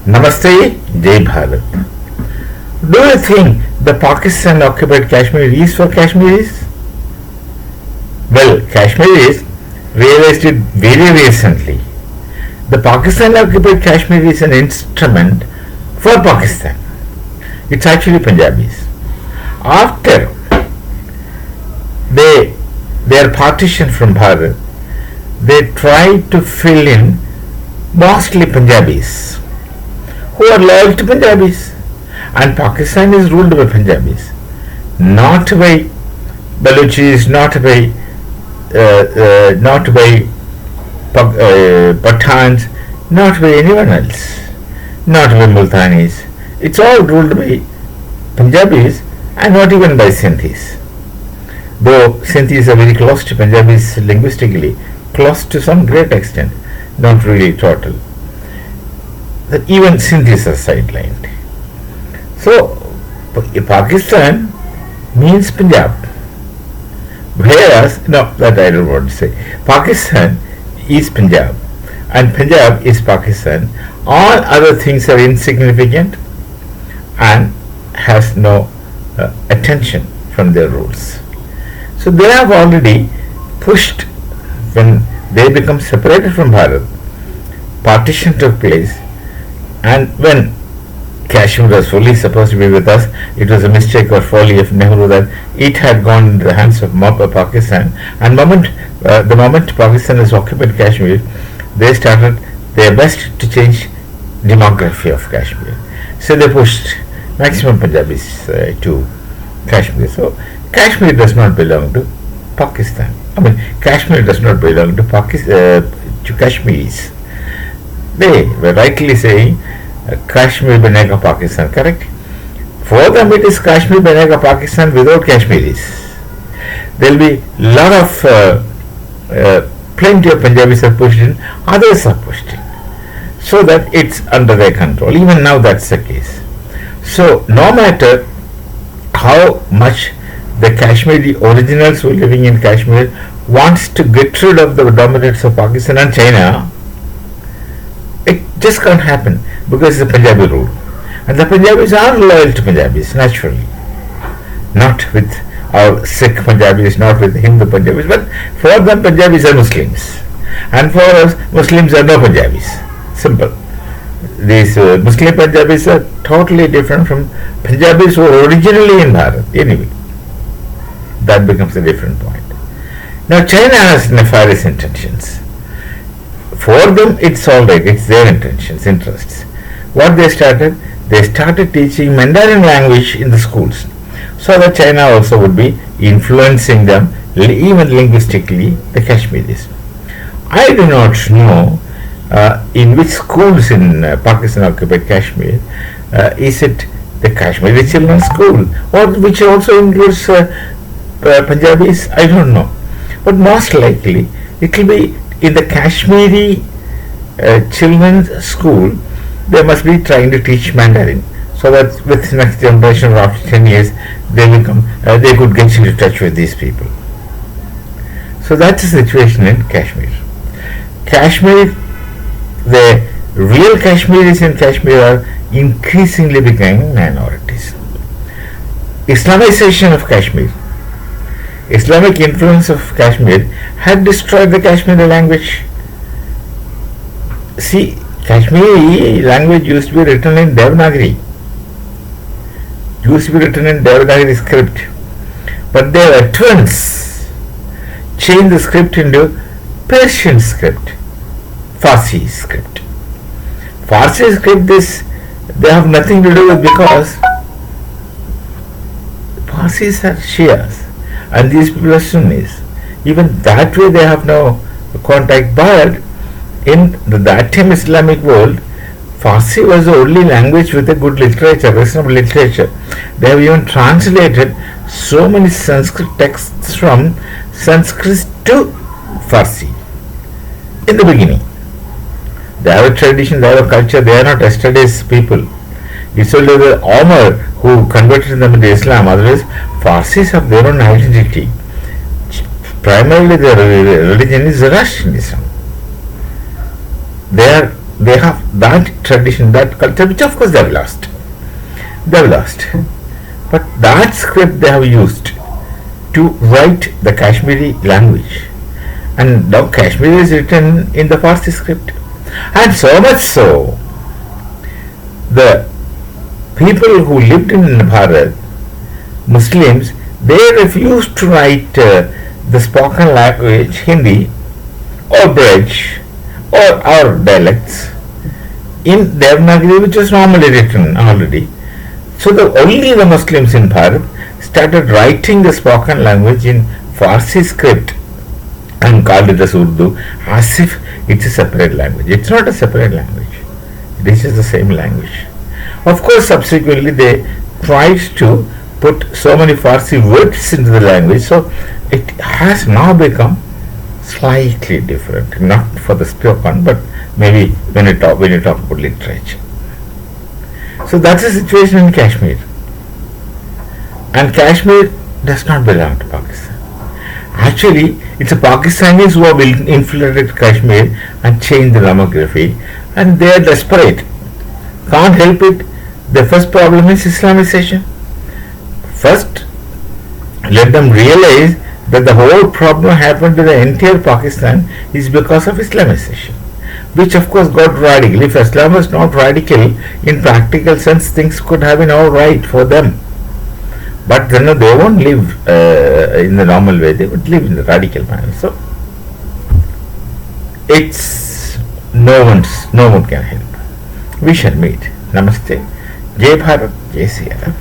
Namaste, Jai Bharat. Do you think the Pakistan occupied Kashmir is for Kashmiris? Well, Kashmiris realized it very recently. The Pakistan occupied Kashmir is an instrument for Pakistan. It's actually Punjabis. After they are partitioned from Bharat, they try to fill in mostly Punjabis who are loyal to Punjabis, and Pakistan is ruled by Punjabis, not by Baluchis, not by Pathans, not by anyone else, not by Multanis. It's all ruled by Punjabis and not even by Sindhis. Though Sindhis are very close to Punjabis linguistically, close to some great extent, not really total. That even Sindhis are sidelined. So, Pakistan means Punjab. Whereas, no, that I don't want to say. Pakistan is Punjab and Punjab is Pakistan. All other things are insignificant and has no attention from their rules. So they have already pushed, when they become separated from Bharat, partition took place, and when Kashmir was fully supposed to be with us, it was a mistake or folly of Nehru that it had gone into the hands of Pakistan, and the moment Pakistan has occupied Kashmir, they started their best to change demography of Kashmir. So they pushed maximum Punjabis to Kashmir. So Kashmir does not belong to Pakistan. Kashmir does not belong to Kashmiris. They were rightly saying Kashmir Banega Pakistan, correct? For them it is Kashmir Banega Pakistan without Kashmiris. There will be lot of plenty of Punjabis are pushed in, others are pushed in, so that it's under their control. Even now that's the case. So no matter how much the Kashmiri originals who are living in Kashmir wants to get rid of the dominance of Pakistan and China, it just can't happen because it's a Punjabi rule. And the Punjabis are loyal to Punjabis, naturally. Not with our Sikh Punjabis, not with Hindu Punjabis, but for them Punjabis are Muslims. And for us, Muslims are no Punjabis. Simple. These Muslim Punjabis are totally different from Punjabis who are originally in Bharat. Anyway, that becomes a different point. Now China has nefarious intentions. For them it's alright, it's their intentions, interests. What they started teaching Mandarin language in the schools, so that China also would be influencing them, even linguistically, the Kashmiris. I do not know in which schools in Pakistan occupied Kashmir is it the Kashmiri Children's School, or which also includes Punjabis, I don't know. But most likely it will be in the Kashmiri children's school. They must be trying to teach Mandarin, so that with next generation or after 10 years they could get into touch with these people. So that's the situation in Kashmir. The real Kashmiris in Kashmir are increasingly becoming minorities. Islamization of Kashmir, Islamic influence of Kashmir had destroyed the Kashmiri language. See, Kashmiri language used to be written in Devanagari. Script. But their veterans changed the script into Persian script, Farsi script. Farsi script they have nothing to do with, because Parsis are Shias and these people are Sunnis. Even that way they have no contact, but in that time Islamic world, Farsi was the only language with a good literature, reasonable literature. They have even translated so many Sanskrit texts from Sanskrit to Farsi in the beginning. They have a tradition, they have a culture, they are not yesterday's people. It's only the Omar who converted them into Islam, otherwise Farsis have their own identity. Primarily their religion is Zoroastrianism. They are they have that tradition, that culture, which of course they have lost. They have lost. But that script they have used to write the Kashmiri language. And now Kashmiri is written in the Farsi script. And so much so, the people who lived in Bharat, Muslims, they refused to write the spoken language Hindi or Braj or our dialects in Devanagari, which was normally written already. So only the Muslims in Bharat started writing the spoken language in Farsi script and called it as Urdu, as if it's a separate language. It's not a separate language. It is just the same language. Of course, subsequently they tried to put so many Farsi words into the language, so it has now become slightly different. Not for the spoken, but maybe when you talk about literature. So that's the situation in Kashmir. And Kashmir does not belong to Pakistan. Actually, it's the Pakistanis who have infiltrated Kashmir and changed the demography, and they are desperate. Can't help it. The first problem is Islamization. First, let them realize that the whole problem happened to the entire Pakistan is because of Islamization, which of course got radical. If Islam was not radical in practical sense, things could have been all right for them. But they won't live in the normal way. They would live in the radical manner. So it's no one can help. We shall meet. Namaste. Jai Bharat, Jai Sri Ram.